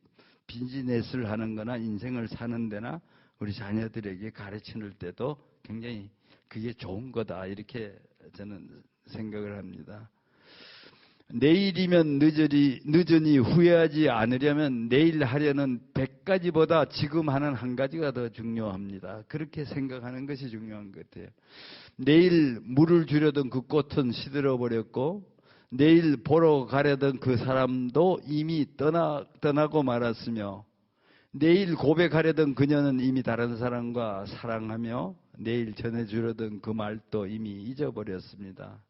비즈니스를 하는 거나 인생을 사는 데나 우리 자녀들에게 가르치는 때도 굉장히 그게 좋은 거다 이렇게 저는 생각을 합니다. 내일이면 늦으니 후회하지 않으려면 내일 하려는 100가지보다 지금 하는 한 가지가 더 중요합니다. 그렇게 생각하는 것이 중요한 것 같아요. 내일 물을 주려던 그 꽃은 시들어버렸고 내일 보러 가려던 그 사람도 이미 떠나고 말았으며 내일 고백하려던 그녀는 이미 다른 사람과 사랑하며 내일 전해주려던 그 말도 이미 잊어버렸습니다.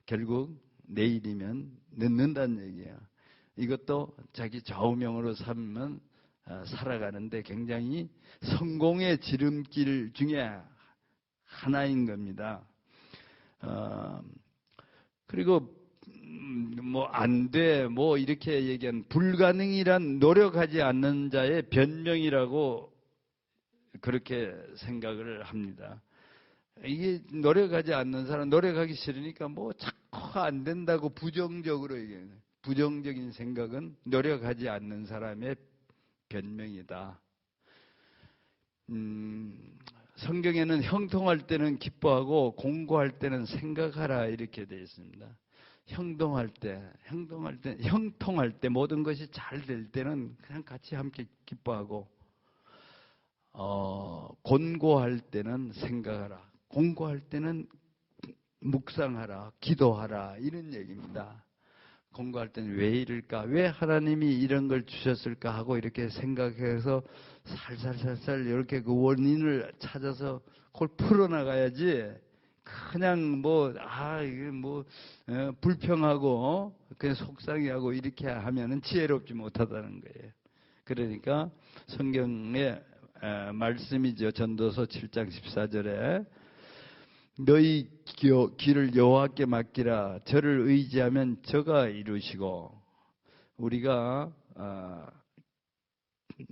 결국 내일이면 늦는다는 얘기예요. 이것도 자기 좌우명으로 삼으면 살아가는데 굉장히 성공의 지름길 중에 하나인 겁니다. 그리고 뭐 안 돼, 뭐 이렇게 얘기한 불가능이란 노력하지 않는 자의 변명이라고 그렇게 생각을 합니다. 이게 노력하지 않는 사람, 노력하기 싫으니까 뭐 자꾸 안 된다고 부정적으로 얘기해요. 부정적인 생각은 노력하지 않는 사람의 변명이다. 성경에는 형통할 때는 기뻐하고 공고할 때는 생각하라 이렇게 되어 있습니다. 형통할 때 모든 것이 잘 될 때는 그냥 같이 함께 기뻐하고 곤고할 때는 생각하라. 공고할 때는 묵상하라, 기도하라 이런 얘기입니다. 공부할 때는 왜 이럴까? 왜 하나님이 이런 걸 주셨을까? 하고 이렇게 생각해서 살살살살 이렇게 그 원인을 찾아서 그걸 풀어나가야지 그냥 이게 불평하고 그냥 속상해하고 이렇게 하면은 지혜롭지 못하다는 거예요. 그러니까 성경의 말씀이죠. 전도서 7장 14절에 너희 길을 여호와께 맡기라. 저를 의지하면 저가 이루시고, 우리가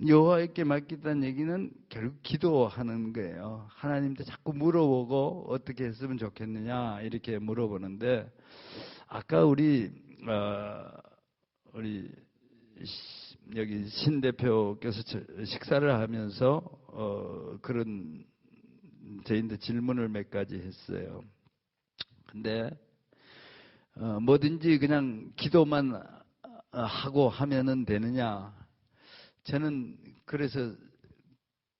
여호와께 맡기다는 얘기는 결국 기도하는 거예요. 하나님한테 자꾸 물어보고 어떻게 했으면 좋겠느냐 이렇게 물어보는데, 아까 우리 여기 신 대표께서 식사를 하면서 그런 저희한테 질문을 몇 가지 했어요. 근데 뭐든지 그냥 기도만 하고 하면은 되느냐? 저는 그래서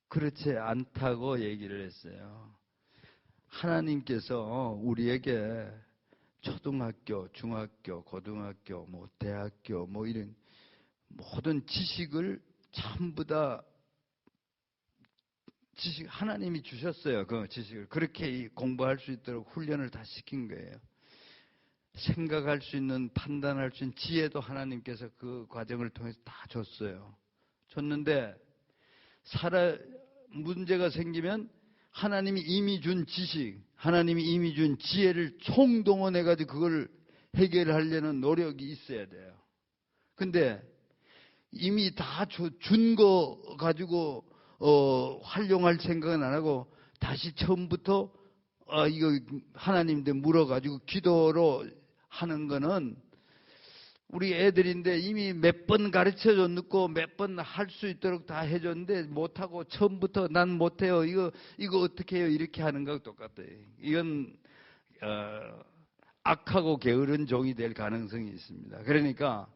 그렇지 않다고 얘기를 했어요. 하나님께서 우리에게 초등학교, 중학교, 고등학교, 대학교 이런 모든 지식을 전부 다 하나님이 주셨어요. 그 지식을. 그렇게 공부할 수 있도록 훈련을 다 시킨 거예요. 생각할 수 있는, 판단할 수 있는 지혜도 하나님께서 그 과정을 통해서 다 줬어요. 줬는데 문제가 생기면 하나님이 이미 준 지식, 하나님이 이미 준 지혜를 총동원해가지고 그걸 해결하려는 노력이 있어야 돼요. 근데 이미 다 준 거 가지고 활용할 생각은 안 하고 다시 처음부터 이거 하나님한테 물어가지고 기도로 하는 거는 우리 애들인데 이미 몇 번 가르쳐줬고 몇 번 할 수 있도록 다 해줬는데 못하고 처음부터 난 못해요. 이거 어떻게 해요? 이렇게 하는 거하고 똑같아요. 이건 악하고 게으른 종이 될 가능성이 있습니다. 그러니까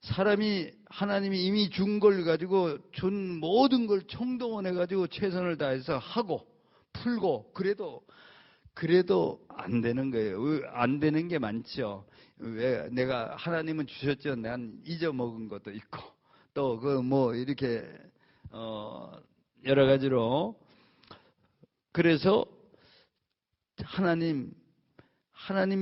하나님이 이미 준 걸 가지고 준 모든 걸 총동원해 가지고 최선을 다해서 하고 풀고 그래도 안 되는 거예요. 안 되는 게 많죠. 왜 내가 하나님은 주셨죠. 난 잊어먹은 것도 있고 또 이렇게 여러 가지로 그래서 하나님이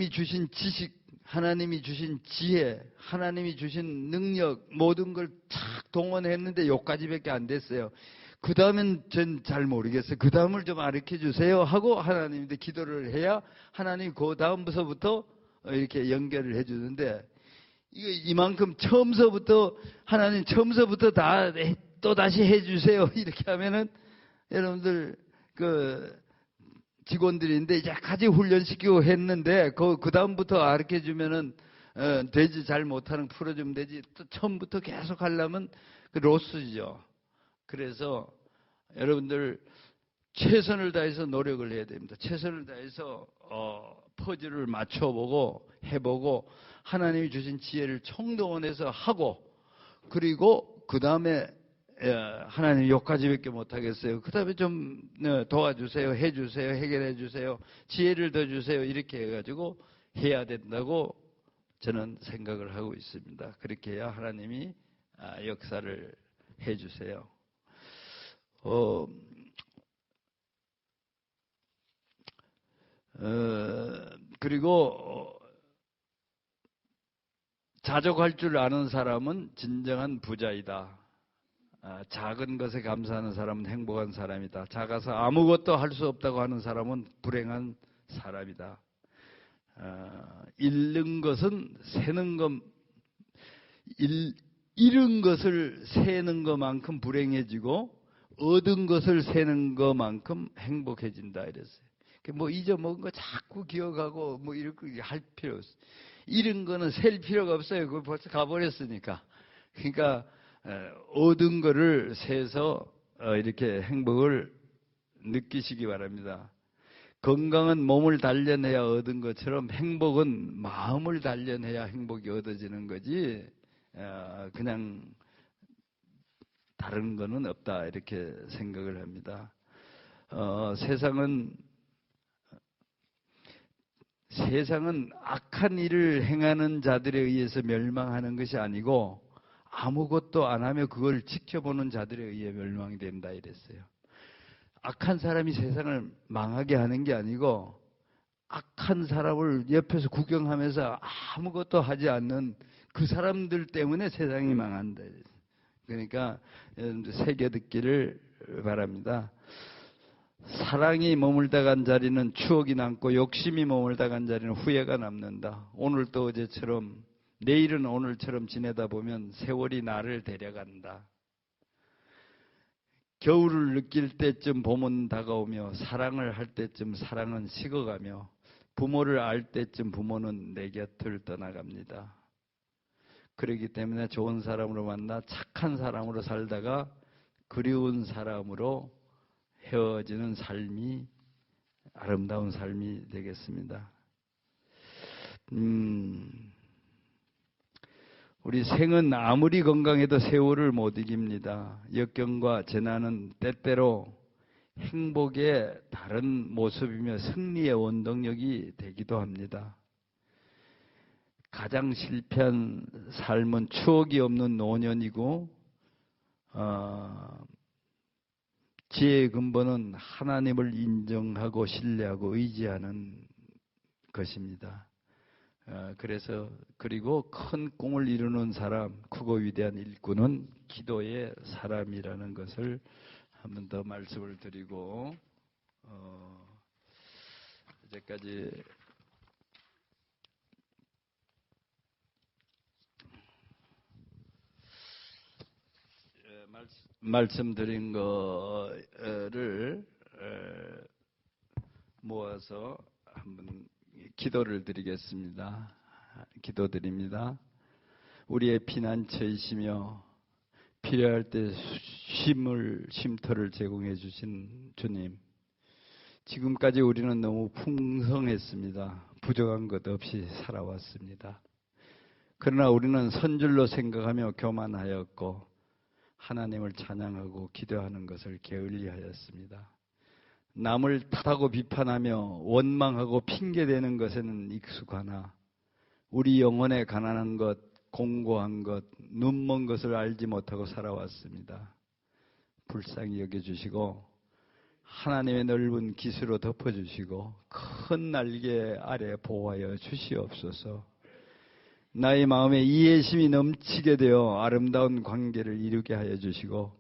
주신 지식, 하나님이 주신 지혜, 하나님이 주신 능력 모든 걸 착 동원했는데 여기까지밖에 안 됐어요. 그 다음엔 전 잘 모르겠어요. 그 다음을 좀 가르쳐 주세요 하고 하나님한테 기도를 해야 하나님이 그 다음부터 이렇게 연결을 해주는데 이만큼 처음서부터 하나님 처음서부터 또 다시 해주세요 이렇게 하면은 여러분들 직원들인데 이제 같이 훈련시키고 했는데 그 다음부터 가르쳐 주면은 되지. 잘 못하는 풀어주면 되지. 또 처음부터 계속 하려면 로스죠. 그래서 여러분들 최선을 다해서 노력을 해야 됩니다. 최선을 다해서 퍼즐을 맞춰보고 해보고 하나님이 주신 지혜를 총동원해서 하고 그리고 그 다음에 하나님 여기까지밖에 못하겠어요. 그 다음에 좀 도와주세요. 해주세요. 해결해주세요. 지혜를 더 주세요. 이렇게 해가지고 해야 된다고 저는 생각을 하고 있습니다. 그렇게 해야 하나님이 역사를 해주세요. 그리고 자족할 줄 아는 사람은 진정한 부자이다. 작은 것에 감사하는 사람은 행복한 사람이다. 작아서 아무것도 할 수 없다고 하는 사람은 불행한 사람이다. 잃는 것은 세는 것, 잃은 것을 세는 것만큼 불행해지고 얻은 것을 세는 것만큼 행복해진다 이랬어요. 뭐 잊어먹은 거 자꾸 기억하고 뭐 이렇게 할 필요 없어요. 잃은 거는 셀 필요가 없어요. 그거 벌써 가버렸으니까. 그러니까 얻은 거를 세서 이렇게 행복을 느끼시기 바랍니다. 건강은 몸을 단련해야 얻은 것처럼 행복은 마음을 단련해야 행복이 얻어지는 거지 그냥 다른 거는 없다 이렇게 생각을 합니다. 세상은 악한 일을 행하는 자들에 의해서 멸망하는 것이 아니고 아무것도 안 하며 그걸 지켜보는 자들에 의해 멸망이 된다 이랬어요. 악한 사람이 세상을 망하게 하는 게 아니고 악한 사람을 옆에서 구경하면서 아무것도 하지 않는 그 사람들 때문에 세상이 망한다. 그러니까 새겨 듣기를 바랍니다. 사랑이 머물다 간 자리는 추억이 남고 욕심이 머물다 간 자리는 후회가 남는다. 오늘도 어제처럼 내일은 오늘처럼 지내다 보면 세월이 나를 데려간다. 겨울을 느낄 때쯤 봄은 다가오며 사랑을 할 때쯤 사랑은 식어가며 부모를 알 때쯤 부모는 내 곁을 떠나갑니다. 그렇기 때문에 좋은 사람으로 만나 착한 사람으로 살다가 그리운 사람으로 헤어지는 삶이 아름다운 삶이 되겠습니다. 우리 생은 아무리 건강해도 세월을 못 이깁니다. 역경과 재난은 때때로 행복의 다른 모습이며 승리의 원동력이 되기도 합니다. 가장 실패한 삶은 추억이 없는 노년이고 지혜의 근본은 하나님을 인정하고 신뢰하고 의지하는 것입니다. 그리고 큰 꿈을 이루는 사람, 크고 위대한 일꾼은 기도의 사람이라는 것을 한 번 더 말씀을 드리고 이제까지 말씀드린 거를 모아서 한번 기도를 드리겠습니다. 기도드립니다. 우리의 피난처이시며 필요할 때 쉼터를 제공해 주신 주님, 지금까지 우리는 너무 풍성했습니다. 부족한 것 없이 살아왔습니다. 그러나 우리는 선줄로 생각하며 교만하였고 하나님을 찬양하고 기도하는 것을 게을리하였습니다. 남을 탓하고 비판하며 원망하고 핑계대는 것에는 익숙하나 우리 영혼에 가난한 것, 공고한 것, 눈먼 것을 알지 못하고 살아왔습니다. 불쌍히 여겨주시고 하나님의 넓은 기수로 덮어주시고 큰 날개 아래 보호하여 주시옵소서. 나의 마음에 이해심이 넘치게 되어 아름다운 관계를 이루게 하여 주시고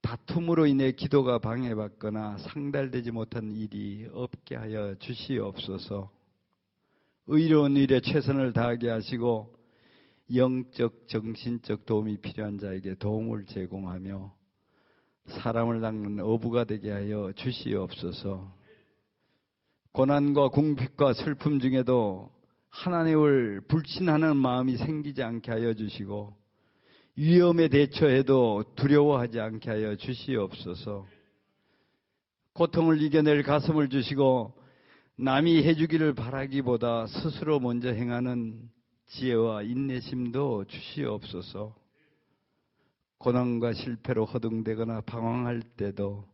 다툼으로 인해 기도가 방해받거나 상달되지 못한 일이 없게 하여 주시옵소서. 의로운 일에 최선을 다하게 하시고 영적, 정신적 도움이 필요한 자에게 도움을 제공하며 사람을 닦는 어부가 되게 하여 주시옵소서. 고난과 궁핍과 슬픔 중에도 하나님을 불신하는 마음이 생기지 않게 하여 주시고 위험에 대처해도 두려워하지 않게 하여 주시옵소서. 고통을 이겨낼 가슴을 주시고 남이 해주기를 바라기보다 스스로 먼저 행하는 지혜와 인내심도 주시옵소서. 고난과 실패로 허둥대거나 방황할 때도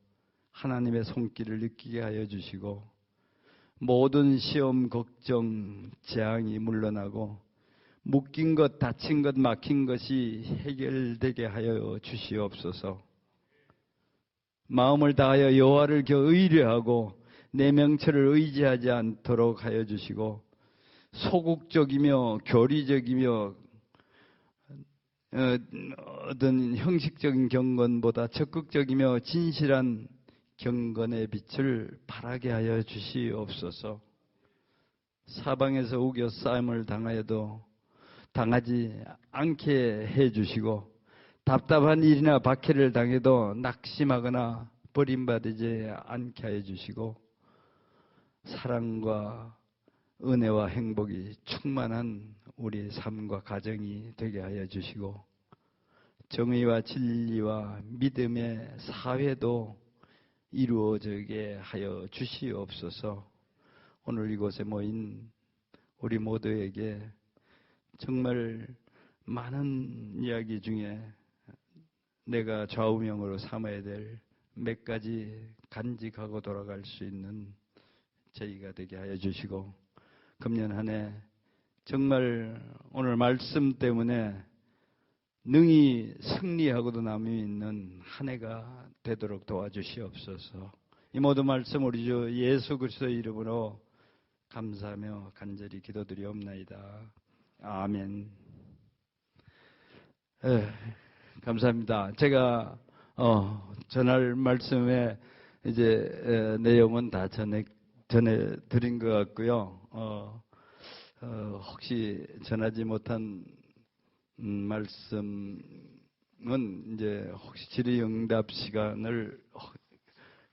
하나님의 손길을 느끼게 하여 주시고 모든 시험, 걱정, 재앙이 물러나고 묶인 것, 다친 것, 막힌 것이 해결되게 하여 주시옵소서. 마음을 다하여 여호와를 의뢰하고 내 명철을 의지하지 않도록 하여 주시고 소극적이며 교리적이며 어떤 형식적인 경건보다 적극적이며 진실한 경건의 빛을 발하게 하여 주시옵소서. 사방에서 우겨 싸움을 당하지 않게 해주시고, 답답한 일이나 박해를 당해도 낙심하거나 버림받지 않게 해주시고, 사랑과 은혜와 행복이 충만한 우리 삶과 가정이 되게 하여 주시고, 정의와 진리와 믿음의 사회도 이루어지게 하여 주시옵소서. 오늘 이곳에 모인 우리 모두에게 정말 많은 이야기 중에 내가 좌우명으로 삼아야 될 몇 가지 간직하고 돌아갈 수 있는 저희가 되게 하여 주시고, 금년 한 해 정말 오늘 말씀 때문에 능히 승리하고도 남이 있는 한 해가 되도록 도와주시옵소서. 이 모든 말씀 우리 주 예수 그리스도의 이름으로 감사하며 간절히 기도드리옵나이다. 아멘. 감사합니다. 제가 전할 말씀의 이제 내용은 다 전해 드린 것 같고요. 혹시 전하지 못한 말씀은 이제 혹시 질의응답 시간을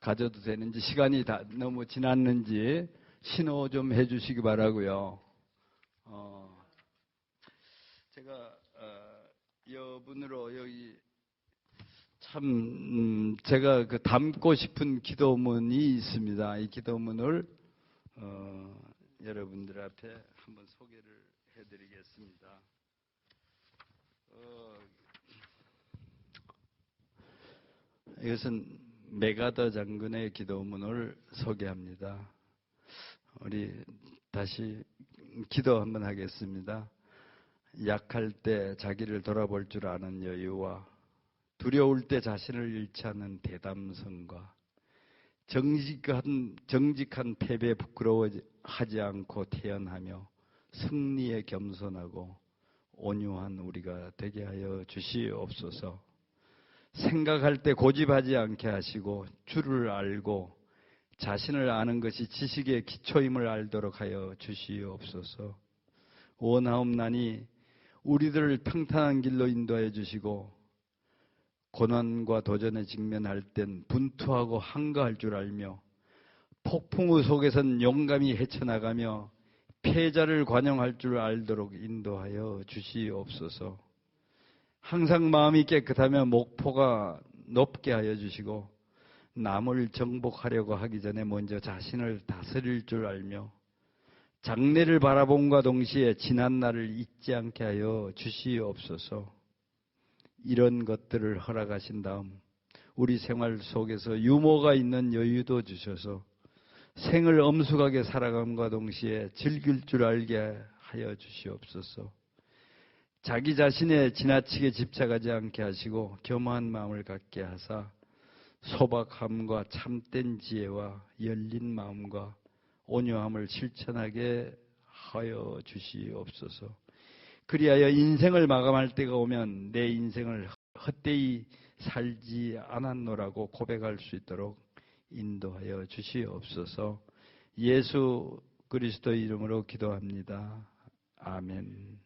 가져도 되는지, 시간이 다 너무 지났는지 신호 좀 해주시기 바라고요. 제가 여분으로 여기 참 제가 그 담고 싶은 기도문이 있습니다. 이 기도문을 여러분들 앞에 한번 소개를 해드리겠습니다. 이것은 메가더 장군의 기도문을 소개합니다. 우리 다시 기도 한번 하겠습니다. 약할 때 자기를 돌아볼 줄 아는 여유와 두려울 때 자신을 잃지 않는 대담성과 정직한 패배에 부끄러워하지 않고 태연하며 승리에 겸손하고 온유한 우리가 되게 하여 주시옵소서. 생각할 때 고집하지 않게 하시고 주를 알고 자신을 아는 것이 지식의 기초임을 알도록 하여 주시옵소서. 원하옵나니 우리들을 평탄한 길로 인도하여 주시고 고난과 도전에 직면할 땐 분투하고 한가할 줄 알며 폭풍우 속에선 용감히 헤쳐나가며 패자를 관용할 줄 알도록 인도하여 주시옵소서. 항상 마음이 깨끗하며 목포가 높게 하여 주시고 남을 정복하려고 하기 전에 먼저 자신을 다스릴 줄 알며 장래를 바라봄과 동시에 지난 날을 잊지 않게 하여 주시옵소서. 이런 것들을 허락하신 다음 우리 생활 속에서 유머가 있는 여유도 주셔서 생을 엄숙하게 살아감과 동시에 즐길 줄 알게 하여 주시옵소서. 자기 자신에 지나치게 집착하지 않게 하시고 겸허한 마음을 갖게 하사 소박함과 참된 지혜와 열린 마음과 온유함을 실천하게 하여 주시옵소서. 그리하여 인생을 마감할 때가 오면 내 인생을 헛되이 살지 않았노라고 고백할 수 있도록 인도하여 주시옵소서. 예수 그리스도의 이름으로 기도합니다. 아멘.